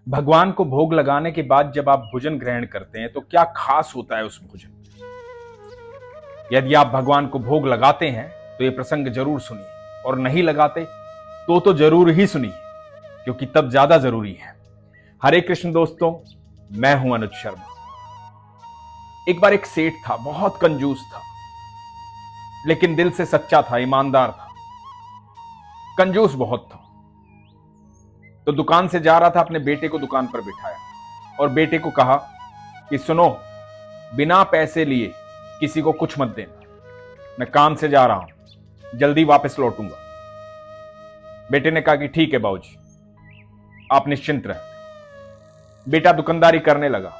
भगवान को भोग लगाने के बाद जब आप भोजन ग्रहण करते हैं तो क्या खास होता है उस भोजन में? यदि आप भगवान को भोग लगाते हैं तो ये प्रसंग जरूर सुनिए, और नहीं लगाते तो जरूर ही सुनिए, क्योंकि तब ज्यादा जरूरी है। हरे कृष्ण दोस्तों, मैं हूं अनुज शर्मा। एक बार एक सेठ था, बहुत कंजूस था, लेकिन दिल से सच्चा था, ईमानदार था। कंजूस बहुत था। तो दुकान से जा रहा था, अपने बेटे को दुकान पर बिठाया और बेटे को कहा कि सुनो, बिना पैसे लिए किसी को कुछ मत देना, मैं काम से जा रहा हूं, जल्दी वापस लौटूंगा। बेटे ने कहा कि ठीक है बाबूजी, आप निश्चिंत रहें। बेटा दुकानदारी करने लगा,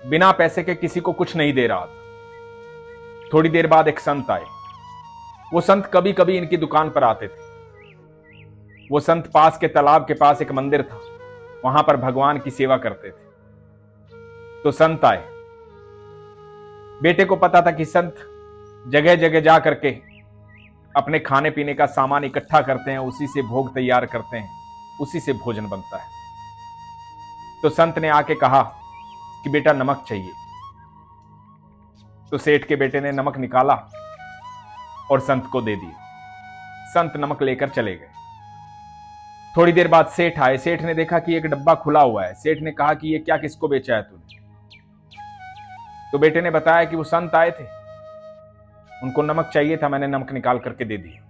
बिना पैसे के किसी को कुछ नहीं दे रहा था। थोड़ी देर बाद एक संत आए। वो संत कभी कभी इनकी दुकान पर आते थे। वो संत पास के तालाब के पास एक मंदिर था, वहां पर भगवान की सेवा करते थे। तो संत आए। बेटे को पता था कि संत जगह जगह जा करके अपने खाने पीने का सामान इकट्ठा करते हैं, उसी से भोग तैयार करते हैं, उसी से भोजन बनता है। तो संत ने आके कहा कि बेटा नमक चाहिए। तो सेठ के बेटे ने नमक निकाला और संत को दे दिया। संत नमक लेकर चले गए। थोड़ी देर बाद सेठ आए। सेठ ने देखा कि एक डब्बा खुला हुआ है। सेठ ने कहा कि ये क्या, किसको बेचा है तूने? तो बेटे ने बताया कि वो संत आए थे, उनको नमक चाहिए था, मैंने नमक निकाल करके दे दिया।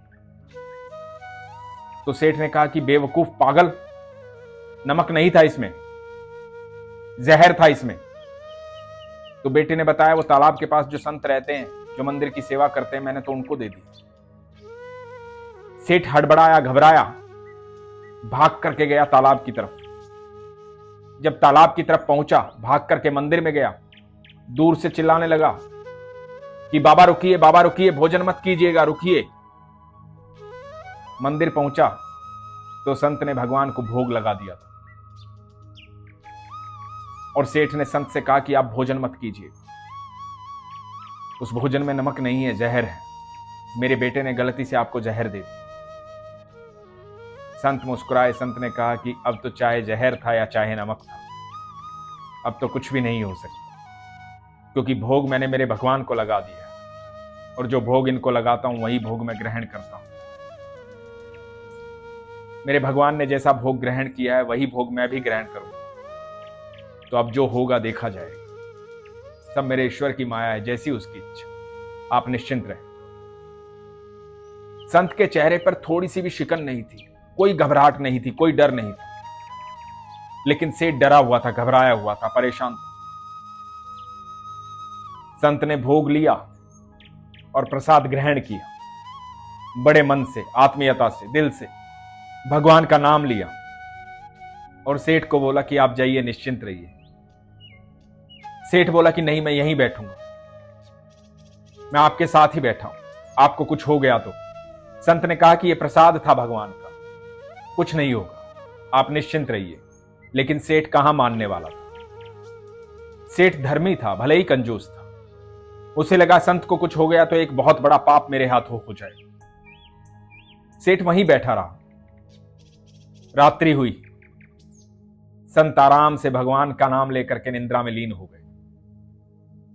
तो सेठ ने कहा कि बेवकूफ पागल, नमक नहीं था इसमें, जहर था इसमें। तो बेटे ने बताया वो तालाब के पास जो संत रहते हैं, जो मंदिर की सेवा करते हैं, मैंने तो उनको दे दी। सेठ हड़बड़ाया, घबराया, भाग करके गया तालाब की तरफ। जब तालाब की तरफ पहुंचा, भाग करके मंदिर में गया, दूर से चिल्लाने लगा कि बाबा रुकिए, बाबा रुकिए, भोजन मत कीजिएगा, रुकिए। मंदिर पहुंचा तो संत ने भगवान को भोग लगा दिया था। और सेठ ने संत से कहा कि आप भोजन मत कीजिए, उस भोजन में नमक नहीं है, जहर है, मेरे बेटे ने गलती से आपको जहर दे दी। संत मुस्कुराए। संत ने कहा कि अब तो चाहे जहर था या चाहे नमक था, अब तो कुछ भी नहीं हो सकता, क्योंकि भोग मैंने मेरे भगवान को लगा दिया, और जो भोग इनको लगाता हूं वही भोग मैं ग्रहण करता हूं। मेरे भगवान ने जैसा भोग ग्रहण किया है वही भोग मैं भी ग्रहण करूंगा। तो अब जो होगा देखा जाएगा, सब मेरे ईश्वर की माया है, जैसी उसकी इच्छा, आप निश्चिंत रहें। संत के चेहरे पर थोड़ी सी भी शिकन नहीं थी, कोई घबराहट नहीं थी, कोई डर नहीं था। लेकिन सेठ डरा हुआ था, घबराया हुआ था, परेशान था। संत ने भोग लिया और प्रसाद ग्रहण किया, बड़े मन से, आत्मीयता से, दिल से भगवान का नाम लिया और सेठ को बोला कि आप जाइए, निश्चिंत रहिए। सेठ बोला कि नहीं, मैं यहीं बैठूंगा, मैं आपके साथ ही बैठा हूं, आपको कुछ हो गया तो। संत ने कहा कि यह प्रसाद था भगवान का, कुछ नहीं होगा, आप निश्चिंत रहिए। लेकिन सेठ कहां मानने वाला था। सेठ धर्मी था, भले ही कंजूस था। उसे लगा संत को कुछ हो गया तो एक बहुत बड़ा पाप मेरे हाथों हो जाए। सेठ वहीं बैठा रहा। रात्रि हुई। संत आराम से भगवान का नाम लेकर के निंद्रा में लीन हो गए।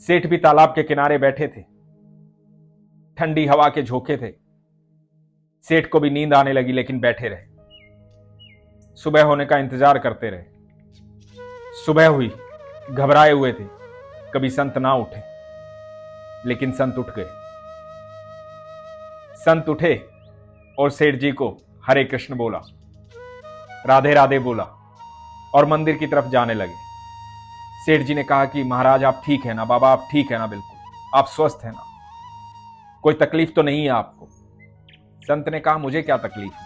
सेठ भी तालाब के किनारे बैठे थे, ठंडी हवा के झोंके थे। सेठ को भी नींद आने लगी, लेकिन बैठे रहे, सुबह होने का इंतजार करते रहे। सुबह हुई, घबराए हुए थे, कभी संत ना उठे, लेकिन संत उठ गए। संत उठे और सेठ जी को हरे कृष्ण बोला, राधे राधे बोला और मंदिर की तरफ जाने लगे। सेठ जी ने कहा कि महाराज आप ठीक है ना, बाबा आप ठीक है ना, बिल्कुल आप स्वस्थ है ना, कोई तकलीफ तो नहीं है आपको? संत ने कहा मुझे क्या तकलीफ है,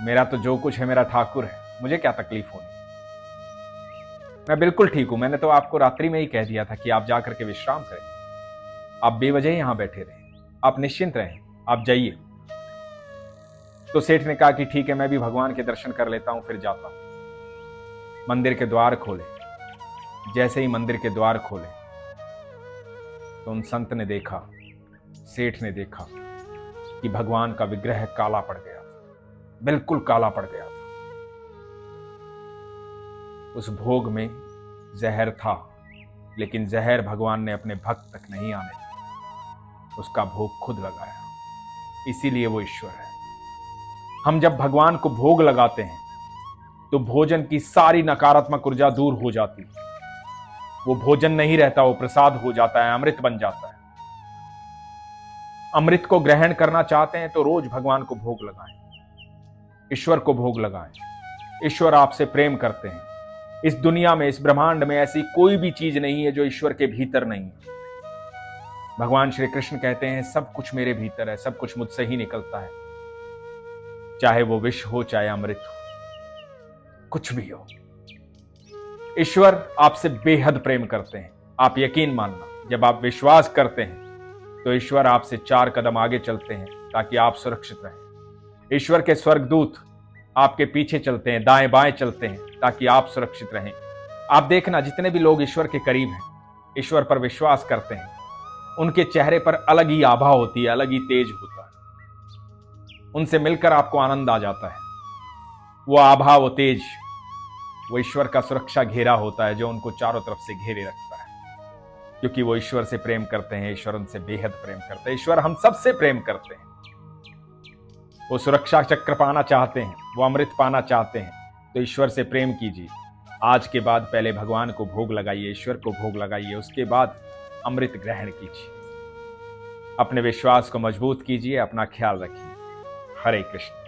मेरा तो जो कुछ है मेरा ठाकुर है, मुझे क्या तकलीफ होनी, मैं बिल्कुल ठीक हूं। मैंने तो आपको रात्रि में ही कह दिया था कि आप जाकर के विश्राम करें, आप बेवजह ही यहां बैठे रहे, आप निश्चिंत रहें, आप जाइए। तो सेठ ने कहा कि ठीक है, मैं भी भगवान के दर्शन कर लेता हूं, फिर जाता हूं। मंदिर के द्वार खोले। जैसे ही मंदिर के द्वार खोले तो उन संत ने देखा, सेठ ने देखा कि भगवान का विग्रह काला पड़ गया था, बिल्कुल काला पड़ गया था। उस भोग में जहर था, लेकिन जहर भगवान ने अपने भक्त तक नहीं आने दिया, उसका भोग खुद लगाया, इसीलिए वो ईश्वर है। हम जब भगवान को भोग लगाते हैं तो भोजन की सारी नकारात्मक ऊर्जा दूर हो जाती है। वो भोजन नहीं रहता, वो प्रसाद हो जाता है, अमृत बन जाता है। अमृत को ग्रहण करना चाहते हैं तो रोज भगवान को भोग लगाएं, ईश्वर को भोग लगाएं। ईश्वर आपसे प्रेम करते हैं। इस दुनिया में, इस ब्रह्मांड में ऐसी कोई भी चीज नहीं है जो ईश्वर के भीतर नहीं है। भगवान श्री कृष्ण कहते हैं सब कुछ मेरे भीतर है, सब कुछ मुझसे ही निकलता है, चाहे वो विष हो चाहे अमृत हो, कुछ भी हो। ईश्वर आपसे बेहद प्रेम करते हैं। आप यकीन मानना, जब आप विश्वास करते हैं तो ईश्वर आपसे 4 कदम आगे चलते हैं ताकि आप सुरक्षित रहें। ईश्वर के स्वर्गदूत आपके पीछे चलते हैं, दाएं बाएं चलते हैं ताकि आप सुरक्षित रहें। आप देखना, जितने भी लोग ईश्वर के करीब हैं, ईश्वर पर विश्वास करते हैं, उनके चेहरे पर अलग ही आभा होती है, अलग ही तेज होता है। उनसे मिलकर आपको आनंद आ जाता है। वो आभा, वो तेज, वो ईश्वर का सुरक्षा घेरा होता है जो उनको चारों तरफ से घेरे रखता है, क्योंकि वो ईश्वर से प्रेम करते हैं। ईश्वर उनसे बेहद प्रेम करते हैं। ईश्वर हम सबसे प्रेम करते हैं। वो सुरक्षा चक्र पाना चाहते हैं, वो अमृत पाना चाहते हैं, तो ईश्वर से प्रेम कीजिए। आज के बाद पहले भगवान को भोग लगाइए, ईश्वर को भोग लगाइए, उसके बाद अमृत ग्रहण कीजिए। अपने विश्वास को मजबूत कीजिए, अपना ख्याल रखिए। हरे कृष्ण।